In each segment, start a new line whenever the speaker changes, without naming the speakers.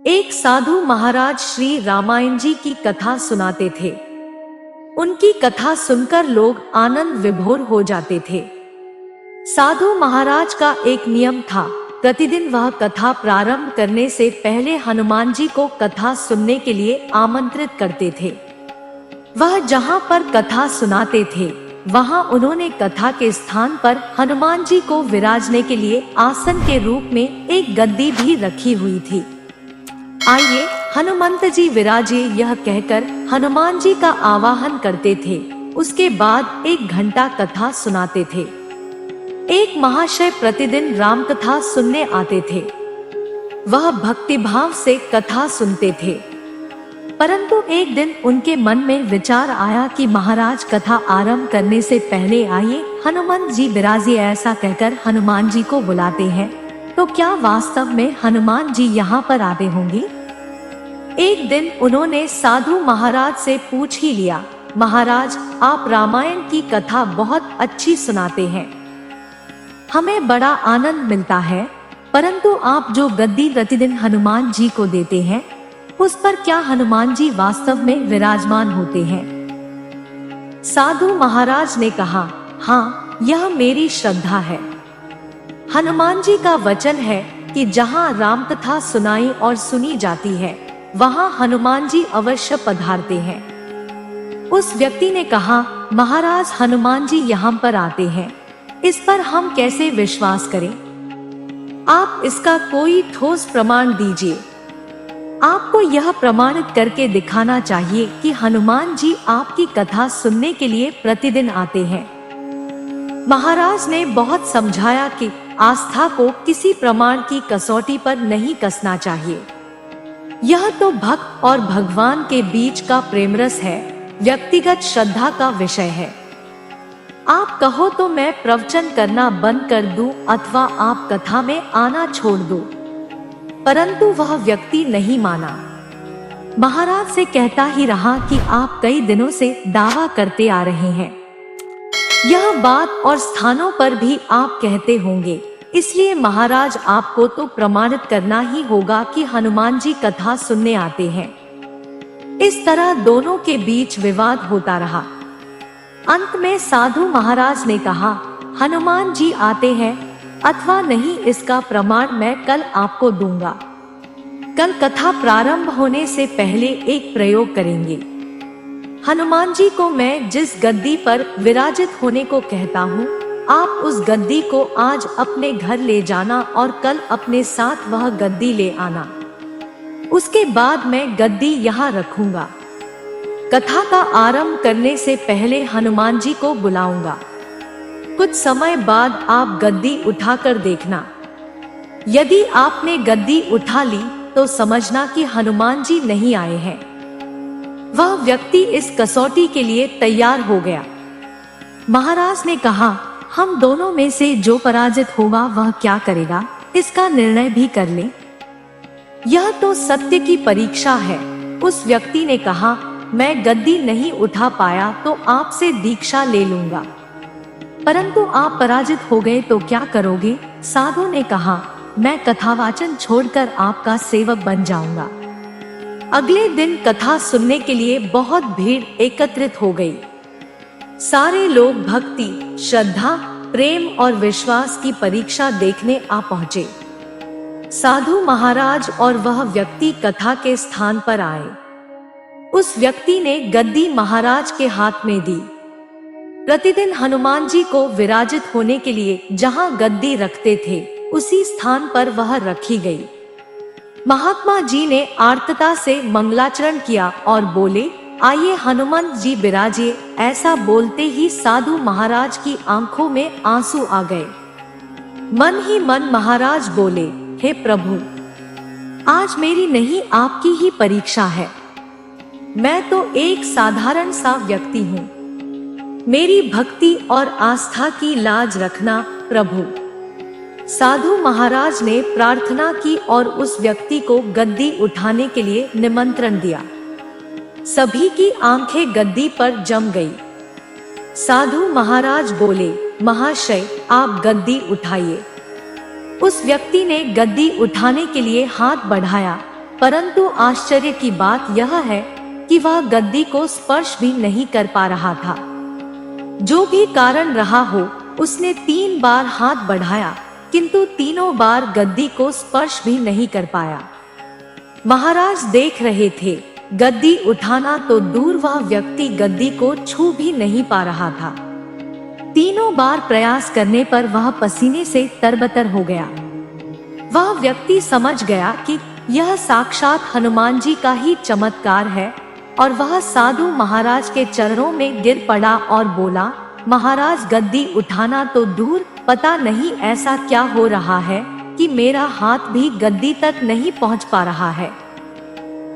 एक साधु महाराज श्री रामायण जी की कथा सुनाते थे। उनकी कथा सुनकर लोग आनंद विभोर हो जाते थे। साधु महाराज का एक नियम था, प्रतिदिन वह कथा प्रारंभ करने से पहले हनुमान जी को कथा सुनने के लिए आमंत्रित करते थे। वह जहाँ पर कथा सुनाते थे, वहाँ उन्होंने कथा के स्थान पर हनुमान जी को विराजने के लिए आसन के रूप में एक गद्दी भी रखी हुई थी। आइए हनुमंत जी विराजे, यह कहकर हनुमान जी का आवाहन करते थे। उसके बाद 1 घंटा कथा सुनाते थे। एक महाशय प्रतिदिन राम कथा सुनने आते थे। वह भक्तिभाव से कथा सुनते थे, परंतु एक दिन उनके मन में विचार आया कि महाराज कथा आरंभ करने से पहले आइए हनुमान जी विराजे ऐसा कहकर हनुमान जी को बुलाते हैं, तो क्या वास्तव में हनुमान जी यहाँ पर आते होंगे? एक दिन उन्होंने साधु महाराज से पूछ ही लिया, महाराज आप रामायण की कथा बहुत अच्छी सुनाते हैं, हमें बड़ा आनंद मिलता है, परंतु आप जो गद्दी प्रतिदिन हनुमान जी को देते हैं, उस पर क्या हनुमान जी वास्तव में विराजमान होते हैं? साधु महाराज ने कहा, हाँ, यह मेरी श्रद्धा है। हनुमान जी का वचन है कि जहाँ राम कथा सुनाई और सुनी जाती है, वहाँ हनुमान जी अवश्य पधारते हैं। उस व्यक्ति ने कहा, महाराज हनुमान जी यहाँ पर आते हैं, इस पर हम कैसे विश्वास करें? आप इसका कोई ठोस प्रमाण दीजिए। आपको यह प्रमाणित करके दिखाना चाहिए कि हनुमान जी आपकी कथा सुनने के लिए प्रतिदिन आते हैं। महाराज ने बहुत समझाया कि आस्था को किसी प्रमाण की कसौटी पर नहीं कसना चाहिए। यह तो भक्त और भगवान के बीच का प्रेमरस है, व्यक्तिगत श्रद्धा का विषय है। आप कहो तो मैं प्रवचन करना बंद कर दूं अथवा आप कथा में आना छोड़ दो, परंतु वह व्यक्ति नहीं माना। महाराज से कहता ही रहा कि आप कई दिनों से दावा करते आ रहे हैं, यह बात और स्थानों पर भी आप कहते होंगे, इसलिए महाराज आपको तो प्रमाणित करना ही होगा कि हनुमान जी कथा सुनने आते हैं। इस तरह दोनों के बीच विवाद होता रहा। अंत में साधु महाराज ने कहा, हनुमान जी आते हैं अथवा नहीं, इसका प्रमाण मैं कल आपको दूंगा। कल कथा प्रारंभ होने से पहले एक प्रयोग करेंगे। हनुमान जी को मैं जिस गद्दी पर विराजित होने को कहता हूँ, आप उस गद्दी को आज अपने घर ले जाना और कल अपने साथ वह गद्दी ले आना। उसके बाद मैं गद्दी यहाँ रखूंगा। कथा का आरंभ करने से पहले हनुमान जी को बुलाऊंगा। कुछ समय बाद आप गद्दी उठाकर देखना। यदि आपने गद्दी उठा ली तो समझना कि हनुमान जी नहीं आए हैं। वह व्यक्ति इस कसौटी के लिए तैयार हो गया। महाराज ने कहा, हम दोनों में से जो पराजित होगा वह क्या करेगा, इसका निर्णय भी कर ले। यह तो सत्य की परीक्षा है। उस व्यक्ति ने कहा, मैं गद्दी नहीं उठा पाया तो आपसे दीक्षा ले लूंगा, परंतु आप पराजित हो गए तो क्या करोगे? साधु ने कहा, मैं कथावाचन छोड़कर आपका सेवक बन जाऊंगा। अगले दिन कथा सुनने के लिए बहुत भीड़ एकत्रित हो गई। सारे लोग भक्ति, श्रद्धा, प्रेम और विश्वास की परीक्षा देखने आ पहुंचे। साधु महाराज और वह व्यक्ति कथा के स्थान पर आए। उस व्यक्ति ने गद्दी महाराज के हाथ में दी। प्रतिदिन हनुमान जी को विराजित होने के लिए जहां गद्दी रखते थे, उसी स्थान पर वह रखी गई। महात्मा जी ने आर्तता से मंगलाचरण किया और बोले, आइए हनुमान जी विराजिए। ऐसा बोलते ही साधु महाराज की आंखों में आंसू आ गए। मन ही मन महाराज बोले, हे प्रभु, आज मेरी नहीं आपकी ही परीक्षा है। मैं तो एक साधारण सा व्यक्ति हूँ। मेरी भक्ति और आस्था की लाज रखना प्रभु। साधु महाराज ने प्रार्थना की और उस व्यक्ति को गद्दी उठाने के लिए निमंत्रण दिया। सभी की आंखें गद्दी पर जम गई। साधु महाराज बोले, महाशय आप गद्दी उठाइए। उस व्यक्ति ने गद्दी उठाने के लिए हाथ बढ़ाया, परंतु आश्चर्य की बात यह है कि वह गद्दी को स्पर्श भी नहीं कर पा रहा था। जो भी कारण रहा हो, उसने 3 बार हाथ बढ़ाया, किंतु तीनों बार गद्दी को स्पर्श भी नहीं कर पाया। महाराज देख रहे थे, गद्दी उठाना तो दूर, वह व्यक्ति गद्दी को छू भी नहीं पा रहा था। तीनों बार प्रयास करने पर वह पसीने से तरबतर हो गया। वह व्यक्ति समझ गया कि यह साक्षात हनुमान जी का ही चमत्कार है और वह साधु महाराज के चरणों में गिर पड़ा और बोला, महाराज, गद्दी उठाना तो दूर, पता नहीं ऐसा क्या हो रहा है कि मेरा हाथ भी गद्दी तक नहीं पहुंच पा रहा है।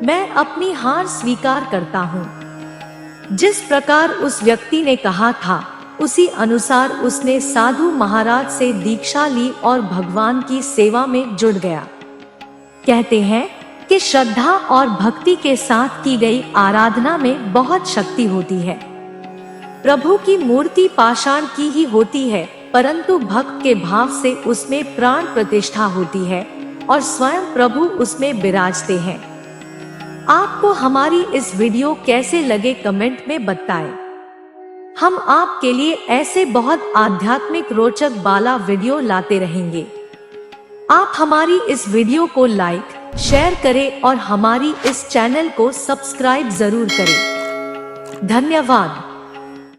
मैं अपनी हार स्वीकार करता हूँ। जिस प्रकार उस व्यक्ति ने कहा था, उसी अनुसार उसने साधु महाराज से दीक्षा ली और भगवान की सेवा में जुट गया। कहते हैं कि श्रद्धा और भक्ति के साथ की गई आराधना में बहुत शक्ति होती है। प्रभु की मूर्ति पाषाण की ही होती है, परंतु भक्त के भाव से उसमें प्राण प्रतिष्ठा होती है और स्वयं प्रभु उसमें विराजते हैं। आपको हमारी इस वीडियो कैसे लगे कमेंट में बताएं। हम आपके लिए ऐसे बहुत आध्यात्मिक रोचक बाला वीडियो लाते रहेंगे। आप हमारी इस वीडियो को लाइक, शेयर करें और हमारी इस चैनल को सब्सक्राइब जरूर करें। धन्यवाद।